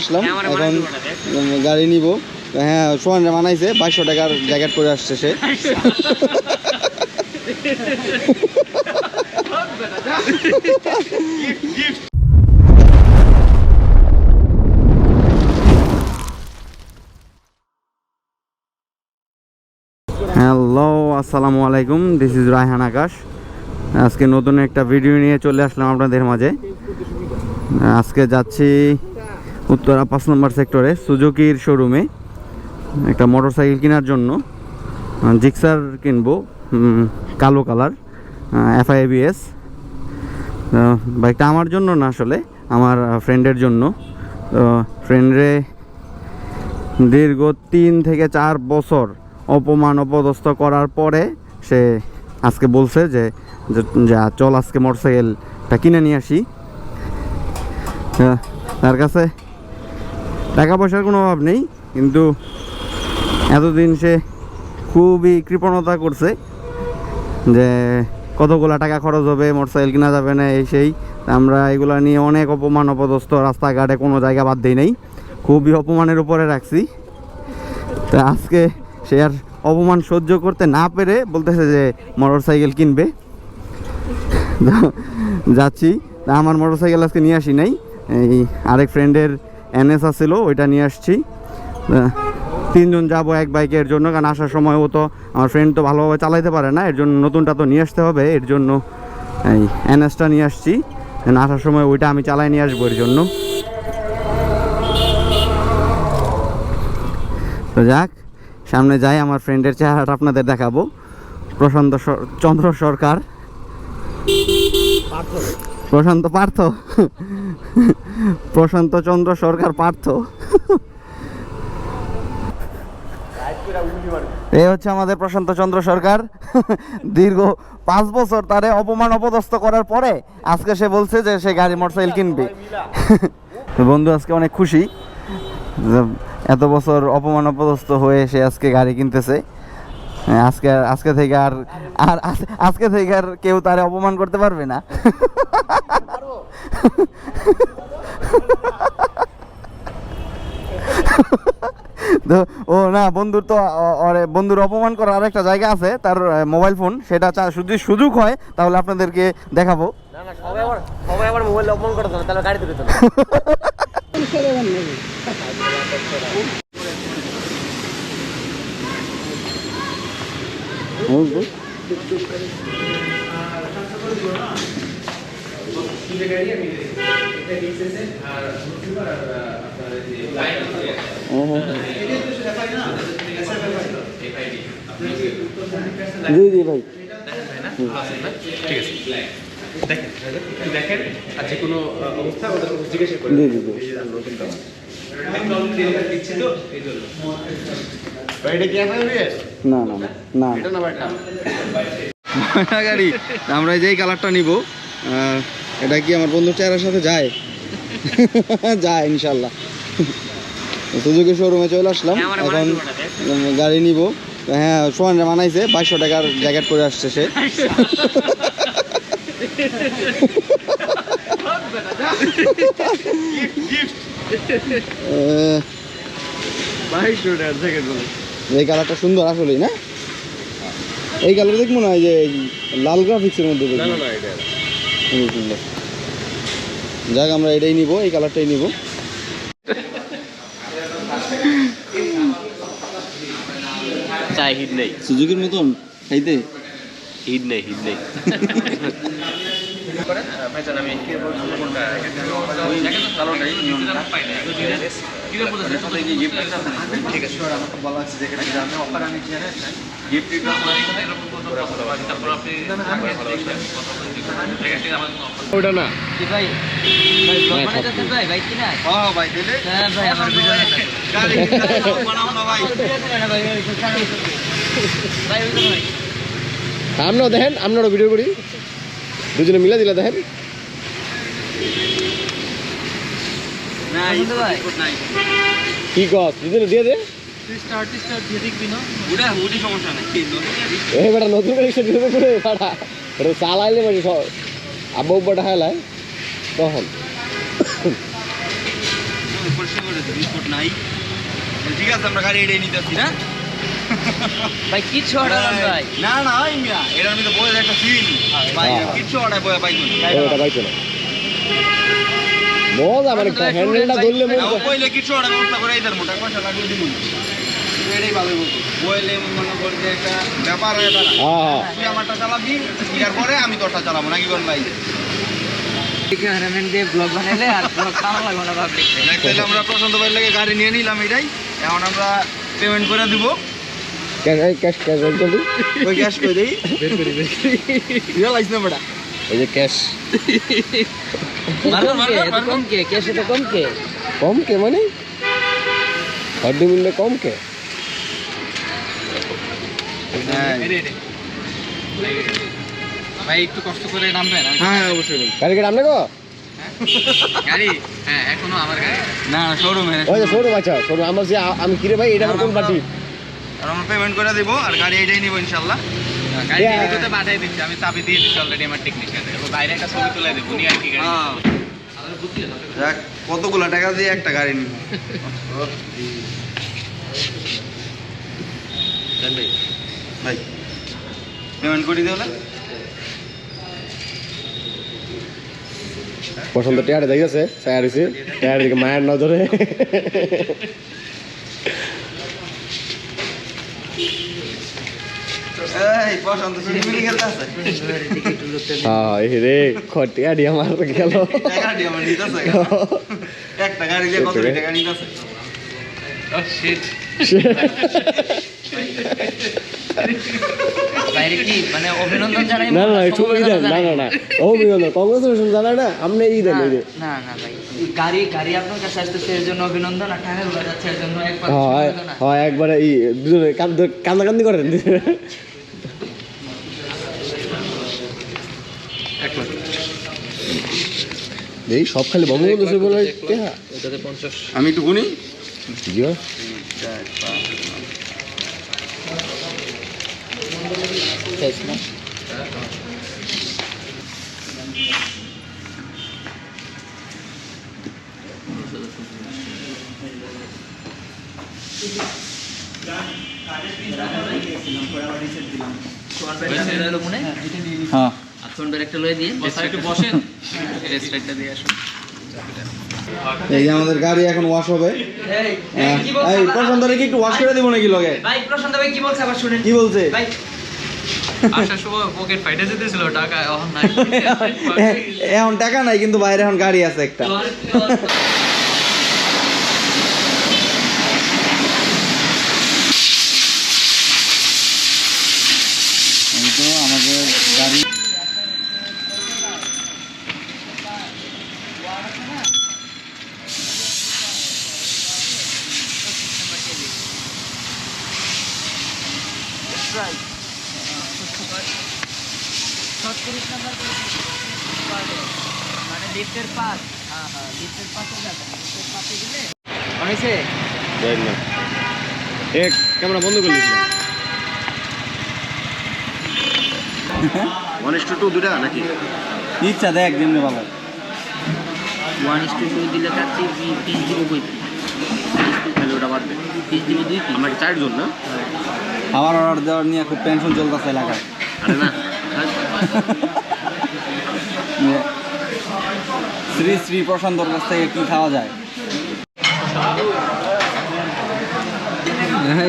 আসলাম এখন গাড়ি নিব। হ্যাঁ সোহান মানাইছে 2200 টাকার জ্যাকেট পরে আসছে সে। হ্যালো আসসালামু আলাইকুম, দিস ইজ রায়হান আকাশ। আজকে নতুন একটা ভিডিও নিয়ে চলে আসলাম আপনাদের মাঝে। আজকে যাচ্ছি উত্তরা 5 নম্বর সেক্টরে সুজুকির শোরুমে একটা মোটরসাইকেল কেনার জন্য। জিক্সার কিনবো, কালো কালার, FIABS। বাইকটা আমার জন্য না, আসলে আমার ফ্রেন্ডের জন্য। তো ফ্রেন্ডরে দীর্ঘ 3 থেকে 4 বছর অপমান অপদস্থ করার পরে সে আজকে বলছে যে চল আজকে মোটরসাইকেলটা কিনে নিয়ে আসি। তার কাছে টাকা পয়সার কোনো অভাব নেই, কিন্তু এতদিন সে খুবই কৃপণতা করছে যে কতগুলা টাকা খরচ হবে, মোটরসাইকেল কেনা যাবে না, এই সেই। আমরা এগুলা নিয়ে অনেক অপমান অপদস্থ, রাস্তাঘাটে কোনো জায়গা বাদ দিই নাই, খুবই অপমানের উপরে রাখছি। তা আজকে সে আর অপমান সহ্য করতে না পেরে বলতেছে যে মোটরসাইকেল কিনবে। যাচ্ছি, তা আমার মোটরসাইকেল আজকে নিয়ে আসি নাই, এই আরেক ফ্রেন্ডের NS ছিল, ওইটা নিয়ে আসছি। 3 জন যাবো এক বাইকের জন্য, কারণ আসার সময় ও তো আমার ফ্রেন্ড তো ভালোভাবে চালাইতে পারে না, এর জন্য নতুনটা তো নিয়ে আসতে হবে, এর জন্য এই NSটা নিয়ে আসছি। আসার সময় ওইটা আমি চালাই নিয়ে আসবো এর জন্য। তো যাক, সামনে যাই, আমার ফ্রেন্ডের চেহারাটা আপনাদের দেখাবো। প্রশান্ত চন্দ্র সরকার, প্রশান্ত পার্থ, প্রশান্ত চন্দ্র সরকার পার্থ। এই হচ্ছে আমাদের প্রশান্ত চন্দ্র সরকার। দীর্ঘ 5 বছর তারে অপমান অপদস্থ করার পরে আজকে সে বলছে যে সে গাড়ি মোটরসাইকেল কিনবে। বন্ধু আজকে অনেক খুশি, এত বছর অপমান অপদস্থ হয়ে সে আজকে গাড়ি কিনতেছে। আজকে থেকে আর আজকে থেকে আর কেউ তারে অপমান করতে পারবে না। তো ও না, বন্ধুর তো বন্ধুর অপমান করার আরেকটা জায়গা আছে, তার মোবাইল ফোন, সেটা যদি সুযোগ হয় তাহলে আপনাদেরকে দেখাবো। সবাই আবার মোবাইলে অপমান করে দেয়, তাহলে গাড়ি তুলে দেয়। জি জি ভাই, ঠিক আছে, দেখেন আর যে কোনো অবস্থা ওদের জিজ্ঞাসা করেন। জি জি জি। না না না না গাড়ি, আমরা যেই কালারটা নিব, এটা কি আমার বন্ধুর চেহারার সাথে যায়? যায় ইনশাল্লাহ। সুজুকি শোরুমে চলে আসলাম, এখন গাড়ি নিব। হ্যাঁ সোহান মানাইছে 2200 টাকার জ্যাকেট পরে আসছে সে। এই কালারটা সুন্দর আসলেই না? এই কালার দেখবো না, এই যে লাল গ্রাফিক্সের মধ্যে সুন্দর। যাক আমরা এটাই নিব, এই কালারটাই নিব। চাই হিট নেই, সুজুকির মতন খাইতে হিট নেই, হিট নেই। ওটা না ভাই, আমরাও দেখেন, আপনারও ভিডিও করি, দুজনে মিলা দিলা দেখেন। কি কস দুজনে দিয়ে দে, বেটা নতুন করে চালাইলে মানে আব্বা উব্বাটা হালায় তখন বুঝতে পেরেছি বিস্কুট নাই ঠিক আছে আমরা গাড়ি এটাই নিতেছি না ভাই কিচ্ছু অর্ডার ভাই না না ওই মিয়া এটার মধ্যে বইয়ের একটা ফিল ভাই কিচ্ছু অর্ডার বয়ে পাইতো না ওটা পাইছো না মজা মানে হ্যান্ডেলটা ধরলে মজা বইলে কিছু অর্ডার ব্যবস্থা করে এইটার মোটা পয়সা লাগিয়ে দিব এটাই ভালো বলতো বইলে মনে করি যে একটা ব্যাপার হয়ে দাঁড়া হ্যাঁ তুই আমারটা চালাবি ইয়ার পরে আমি তোরটা চালাবো নাকি বল ভাই ক্যামেরাম্যান দিয়ে ব্লগ বানাইলে আর ব্লগ কামা লাগবে না ভাব দেখতে তাহলে আমরা প্রশান্ত ভাইয়ের লাগে গাড়ি নিয়ে নিলাম এটাই এখন আমরা পেমেন্ট করে দিব ক্যাশ ক্যাশ বের করবি ওই ক্যাশ করে দেই রিয়ালাইজ না বড়া এই যে ক্যাশ কম কে ক্যাশে তো কম কে কম কে মানে হড্ডি মিললে কম কে ভাই একটু কষ্ট করে নামবেন হ্যাঁ অবশ্যই গাড়ি কেটে আমনে গো গাড়ি হ্যাঁ এখনো আমার গাড়ি না শোরুমে ওই যে শোরুম আচ্ছা শোরুম আমার যে আমি কিরে ভাই এটা আমার কোন পার্টি আর আমরা পেমেন্ট করে দিব আর গাড়ি এটাই নিব ইনশাআল্লাহ গাড়ি ভিডিওতে পাঠিয়ে দিচ্ছি আমি চাবি দিয়ে দিচ্ছি অলরেডি আমার টেকনিশিয়ান বাইরে একটা ছবি তুলে দেবো উনি আর কি গাড়ি যাক কতগুলো টাকা দিয়ে একটা গাড়ি নিব ভাই পেমেন্ট করে দিও না পছন্দ টেয়ারে যাইছে সায়ার হইছে টেয়ার দিকে মায়ের নজরে এই পছন্দ সিঁড়ি মিলি খেলতে আছে হ্যাঁ এই রে খটিয়া দি আমার গেল টাকা দিয়ে আমার নিতেছে একটা গাড়ি দিয়ে কত টাকা নিতেছে ও শিট বাইরে কি মানে অভিনন্দন জানাই না না ছবি দেন না না না অভিনন্দন কংগ্রেচুলেশন জানা না আপনি এই দেন এই না না ভাই গাড়ি আপনার কাছে আসতেছে এর জন্য অভিনন্দন আর টাকাগুলো যাচ্ছে এর জন্য একবার হয় হয় একবারে এই দুজনে কান্দাকান্দি করেন এই সব খালি বঙ্গবন্ধু সে বলে এটাতে 50 আমি একটু গুনি জি হ্যাঁ একটা লয়ে দিয়ে একটু বসেন রেস্টটা দিয়ে আসুন এই যে আমাদের গাড়ি এখন ওয়াশ হবে এই প্রশান্ত রে কি একটু ওয়াশ করে দিব নাকি লগে ভাই প্রশান্ত ভাই কি বলছে আবার শুনেন কি বলছে ভাই আসার সময় পকেট ফাইটে যেতেছিল টাকা এখন নাই এখন টাকা নাই কিন্তু বাইরে এখন গাড়ি আছে একটা আমাদের গাড়ি মানে লিফটের পাস হ্যাঁ হ্যাঁ লিফটের পাশে যাবেন লিফটের পাশে গেলে হয়েছে না এক ক্যামেরা বন্ধ করে দিয়েছিলাম 1:2 দুটা নাকি ইচ্ছা দেখ যেমনি ভালো 1:2 দিলে কাচ্ছি পিস দিব কই তাহলে ওটা বাড়বে পিস দিব 2 পিস আমরা 4 জন না আমার অর্ডার দেওয়ার নিয়ে খুব টেনশন চলতেছে এলাকায় আরে না শ্রী শ্রী প্রশান্তর কাছ থেকে কি খাওয়া যায়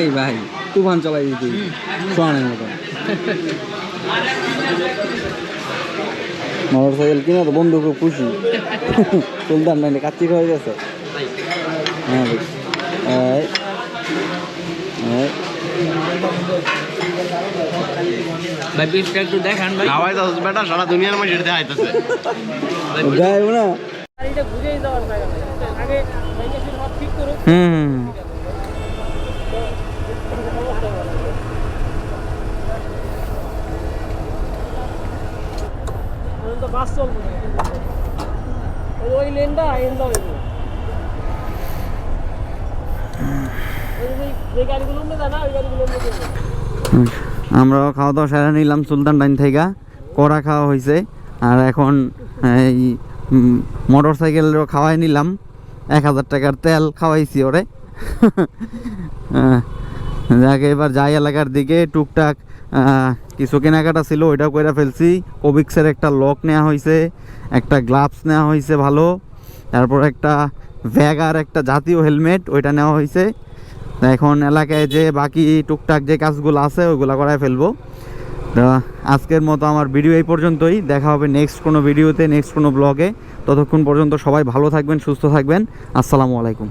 এই ভাই তুফান চলাই দিতি সোয়ানের মতো মোটর সাইকেল কিনা তো বন্ধু খুব খুশি সুলতান নাই কাচ্চি হয়ে গেছে হ্যাঁ ভাই ভাই পিসটা একটু দেখান ভাই হাওয়াই তো বেটা সারা দুনিয়ার মধ্যে এটা দেখাইতেছে যাইব না গাড়িটা বুঝেই যাওয়ার জায়গা নাই আগে মেকানিক সব ঠিক করুক হুম তো বাস চলবে না ওই লেনটা এনটা হইব যে গাড়িগুলো উঠে যায় না ওই গাড়িগুলো উঠে যাবে আমরাও খাওয়া দাওয়া সেরে নিলাম সুলতান ডাইন থেকে কড়া খাওয়া হয়েছে আর এখন এই মোটর সাইকেলেরও খাওয়াই নিলাম 1000 টাকার তেল খাওয়াইছি ওরে। যাকে এবার যাই এলাকার দিকে টুকটাক কিছু কেনাকাটা ছিল ওইটাও করে ফেলছি। কোবিক্সের একটা লক নেওয়া হয়েছে, একটা গ্লাভস নেওয়া হয়েছে ভালো, তারপর একটা ভ্যাগার একটা জাতীয় হেলমেট ওইটা নেওয়া হয়েছে। এখন এলাকায় যে বাকি টুকটাক যে কাজগুলো আছে ওইগুলো করায় ফেলবো। তো আজকের মতো আমার ভিডিও এই পর্যন্তই। দেখা হবে নেক্সট কোনো ভিডিওতে, নেক্সট কোনো ব্লগে। ততক্ষণ পর্যন্ত সবাই ভালো থাকবেন, সুস্থ থাকবেন। আসসালামু আলাইকুম।